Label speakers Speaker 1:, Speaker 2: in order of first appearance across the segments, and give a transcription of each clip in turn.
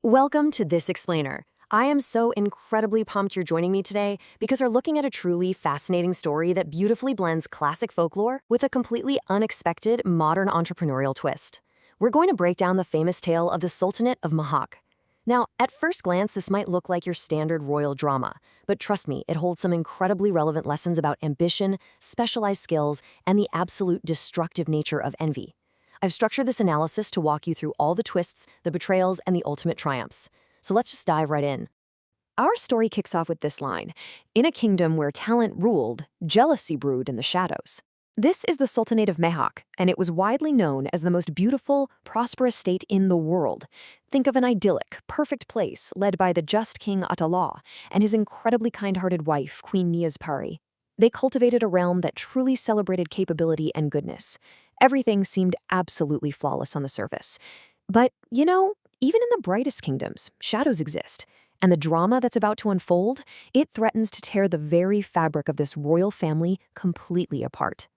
Speaker 1: Welcome to This Explainer. I am so incredibly pumped you're joining me today because we're looking at a truly fascinating story that beautifully blends classic folklore with a completely unexpected modern entrepreneurial twist. We're going to break down the famous tale of the Sultanate of Mehak. Now, at first glance, this might look like your standard royal drama, but trust me, it holds some incredibly relevant lessons about ambition, specialized skills, and the absolute destructive nature of envy. I've structured this analysis to walk you through all the twists, the betrayals, and the ultimate triumphs. So let's just dive right in. Our story kicks off with this line: "In a kingdom where talent ruled, jealousy brewed in the shadows." This is the Sultanate of Mehak, and it was widely known as the most beautiful, prosperous state in the world. Think of an idyllic, perfect place led by the just King Atallah and his incredibly kind-hearted wife, Queen Niyazpari. They cultivated a realm that truly celebrated capability and goodness. Everything seemed absolutely flawless on the surface. But, even in the brightest kingdoms, shadows exist. And the drama that's about to unfold, it threatens to tear the very fabric of this royal family completely apart.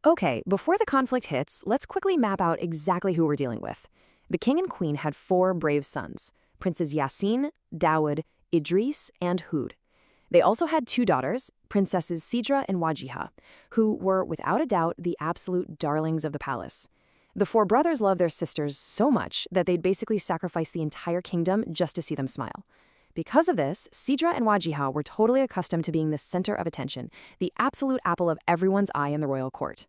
Speaker 1: Okay, before the conflict hits, let's quickly map out exactly who we're dealing with. The king and queen had 4 brave sons: Princes Yasin, Dawood, Idris, and Hud. They also had 2 daughters, Princesses Sidra and Wajiha, who were, without a doubt, the absolute darlings of the palace. The 4 brothers loved their sisters so much that they'd basically sacrifice the entire kingdom just to see them smile. Because of this, Sidra and Wajiha were totally accustomed to being the center of attention, the absolute apple of everyone's eye in the royal court.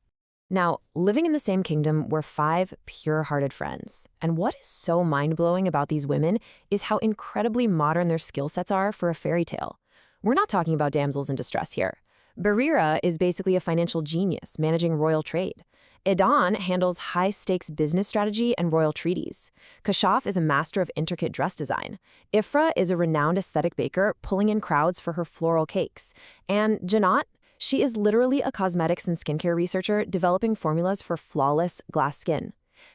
Speaker 1: Now, living in the same kingdom were 5 pure-hearted friends. And what is so mind-blowing about these women is how incredibly modern their skill sets are for a fairy tale. We're not talking about damsels in distress here. Barira is basically a financial genius managing royal trade. Edan handles high-stakes business strategy and royal treaties. Kashaf is a master of intricate dress design. Ifra is a renowned aesthetic baker pulling in crowds for her floral cakes. And Janat, she is literally a cosmetics and skincare researcher developing formulas for flawless glass skin.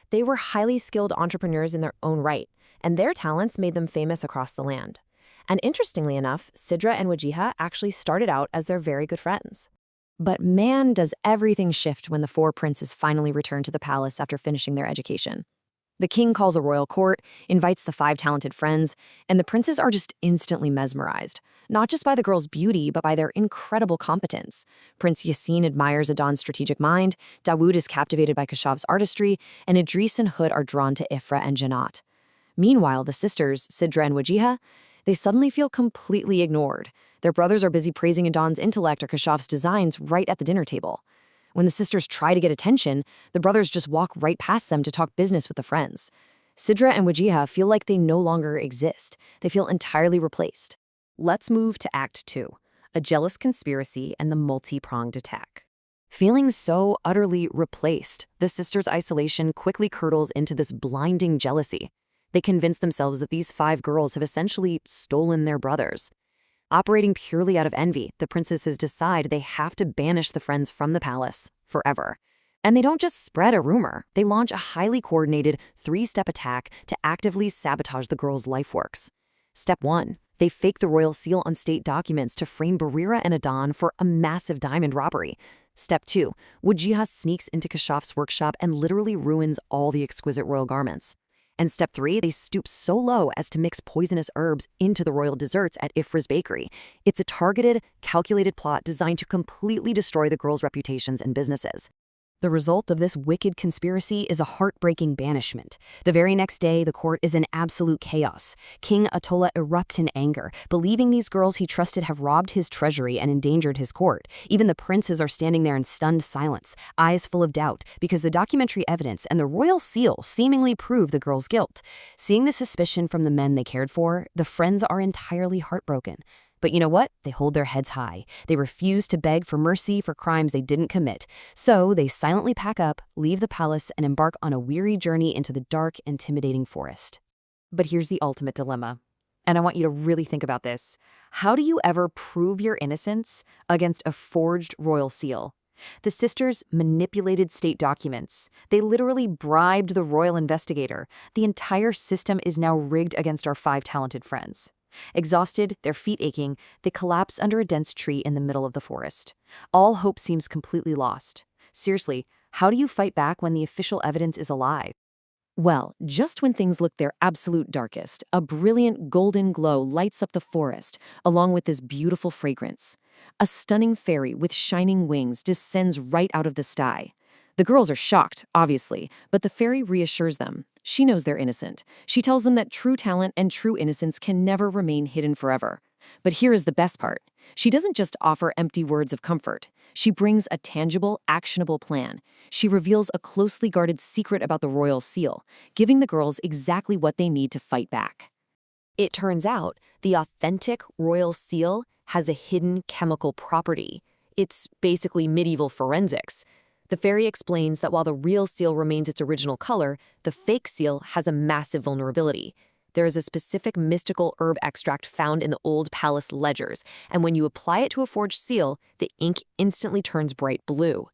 Speaker 1: They were highly skilled entrepreneurs in their own right, and their talents made them famous across the land. And interestingly enough, Sidra and Wajiha actually started out as their very good friends. But man, does everything shift when the 4 princes finally return to the palace after finishing their education. The king calls a royal court, invites the 5 talented friends, and the princes are just instantly mesmerized, not just by the girls' beauty, but by their incredible competence. Prince Yasin admires Adan's strategic mind, Dawood is captivated by Kashaf's artistry, and Idris and Hud are drawn to Ifra and Janat. Meanwhile, the sisters, Sidra and Wajiha, they suddenly feel completely ignored. Their brothers are busy praising Adan's intellect or Kashaf's designs right at the dinner table. When the sisters try to get attention, the brothers just walk right past them to talk business with the friends. Sidra and Wajiha feel like they no longer exist. They feel entirely replaced. Let's move to Act 2, a jealous conspiracy and the multi-pronged attack. Feeling so utterly replaced, the sisters' isolation quickly curdles into this blinding jealousy. They convince themselves that these 5 girls have essentially stolen their brothers. Operating purely out of envy, the princesses decide they have to banish the friends from the palace forever. And they don't just spread a rumor, they launch a highly coordinated 3-step attack to actively sabotage the girls' lifeworks. Step 1. They fake the royal seal on state documents to frame Barira and Adan for a massive diamond robbery. Step 2. Wajiha sneaks into Kashaf's workshop and literally ruins all the exquisite royal garments. And step 3, they stoop so low as to mix poisonous herbs into the royal desserts at Ifra's bakery. It's a targeted, calculated plot designed to completely destroy the girls' reputations and businesses. The result of this wicked conspiracy is a heartbreaking banishment. The very next day, the court is in absolute chaos. King Atollah erupts in anger, believing these girls he trusted have robbed his treasury and endangered his court. Even the princes are standing there in stunned silence, eyes full of doubt, because the documentary evidence and the royal seal seemingly prove the girls' guilt. Seeing the suspicion from the men they cared for, the friends are entirely heartbroken. But you know what? They hold their heads high. They refuse to beg for mercy for crimes they didn't commit. So they silently pack up, leave the palace, and embark on a weary journey into the dark, intimidating forest. But here's the ultimate dilemma. And I want you to really think about this. How do you ever prove your innocence against a forged royal seal? The sisters manipulated state documents. They literally bribed the royal investigator. The entire system is now rigged against our 5 talented friends. Exhausted, their feet aching, they collapse under a dense tree in the middle of the forest. All hope seems completely lost. Seriously, how do you fight back when the official evidence is a lie? Well, just when things look their absolute darkest, a brilliant golden glow lights up the forest, along with this beautiful fragrance. A stunning fairy with shining wings descends right out of the sky. The girls are shocked, obviously, but the fairy reassures them. She knows they're innocent. She tells them that true talent and true innocence can never remain hidden forever. But here is the best part. She doesn't just offer empty words of comfort. She brings a tangible, actionable plan. She reveals a closely guarded secret about the royal seal, giving the girls exactly what they need to fight back. It turns out the authentic royal seal has a hidden chemical property. It's basically medieval forensics. The fairy explains that while the real seal remains its original color, the fake seal has a massive vulnerability. There is a specific mystical herb extract found in the old palace ledgers, and when you apply it to a forged seal, the ink instantly turns bright blue.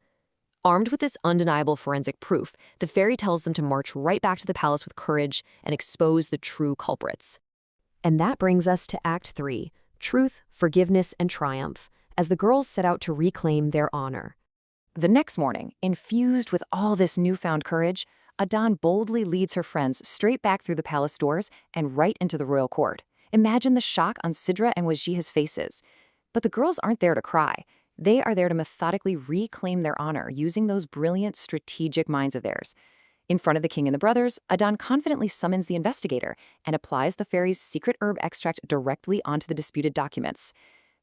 Speaker 1: Armed with this undeniable forensic proof, the fairy tells them to march right back to the palace with courage and expose the true culprits. And that brings us to Act 3, Truth, Forgiveness, and Triumph, as the girls set out to reclaim their honor. The next morning, infused with all this newfound courage, Adan boldly leads her friends straight back through the palace doors and right into the royal court. Imagine the shock on Sidra and Wajiha's faces. But the girls aren't there to cry. They are there to methodically reclaim their honor using those brilliant strategic minds of theirs. In front of the king and the brothers, Adan confidently summons the investigator and applies the fairy's secret herb extract directly onto the disputed documents.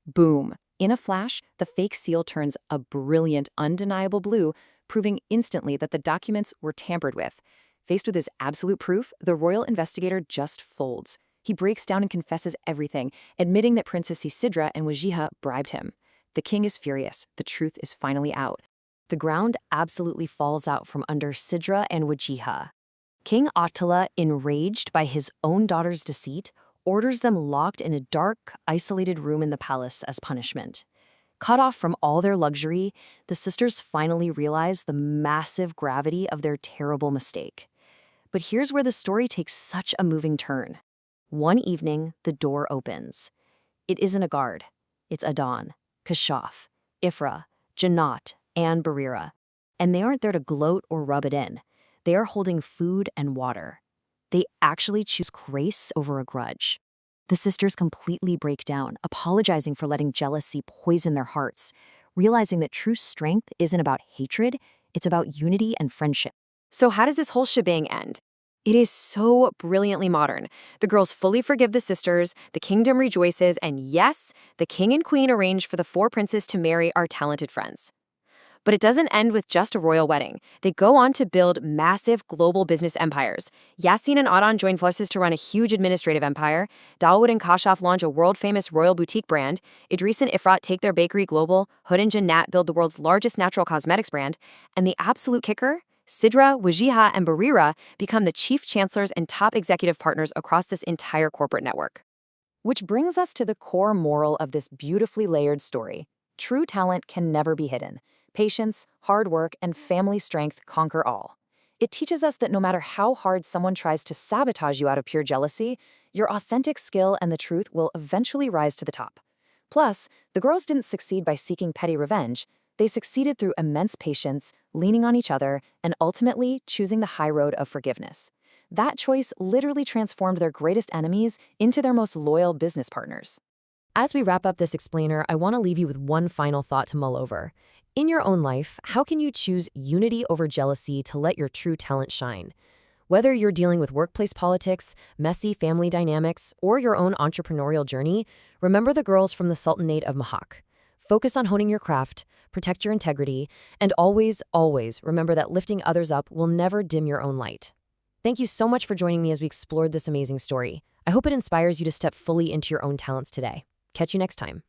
Speaker 1: Boom! In a flash, the fake seal turns a brilliant, undeniable blue, proving instantly that the documents were tampered with. Faced with this absolute proof, the royal investigator just folds. He breaks down and confesses everything, admitting that Princess Sidra and Wajiha bribed him. The king is furious. The truth is finally out. The ground absolutely falls out from under Sidra and Wajiha. King Attila, enraged by his own daughter's deceit, orders them locked in a dark, isolated room in the palace as punishment. Cut off from all their luxury, the sisters finally realize the massive gravity of their terrible mistake. But here's where the story takes such a moving turn. One evening, the door opens. It isn't a guard. It's Adan, Kashaf, Ifra, Jannat, and Barira. And they aren't there to gloat or rub it in. They are holding food and water. They actually choose grace over a grudge. The sisters completely break down, apologizing for letting jealousy poison their hearts, realizing that true strength isn't about hatred, it's about unity and friendship. So how does this whole shebang end? It is so brilliantly modern. The girls fully forgive the sisters, the kingdom rejoices, and yes, the king and queen arrange for the four princes to marry our talented friends. But it doesn't end with just a royal wedding. They go on to build massive global business empires. Yasin and Adan join forces to run a huge administrative empire. Dawood and Kashaf launch a world-famous royal boutique brand. Idris and Ifrat take their bakery global. Hood and Jannat build the world's largest natural cosmetics brand. And the absolute kicker? Sidra, Wajiha, and Barira become the chief chancellors and top executive partners across this entire corporate network. Which brings us to the core moral of this beautifully layered story. True talent can never be hidden. Patience, hard work, and family strength conquer all. It teaches us that no matter how hard someone tries to sabotage you out of pure jealousy, your authentic skill and the truth will eventually rise to the top. Plus, the girls didn't succeed by seeking petty revenge. They succeeded through immense patience, leaning on each other, and ultimately choosing the high road of forgiveness. That choice literally transformed their greatest enemies into their most loyal business partners. As we wrap up this explainer, I want to leave you with one final thought to mull over. In your own life, how can you choose unity over jealousy to let your true talent shine? Whether you're dealing with workplace politics, messy family dynamics, or your own entrepreneurial journey, remember the girls from the Sultanate of Mehak. Focus on honing your craft, protect your integrity, and always, always remember that lifting others up will never dim your own light. Thank you so much for joining me as we explored this amazing story. I hope it inspires you to step fully into your own talents today. Catch you next time.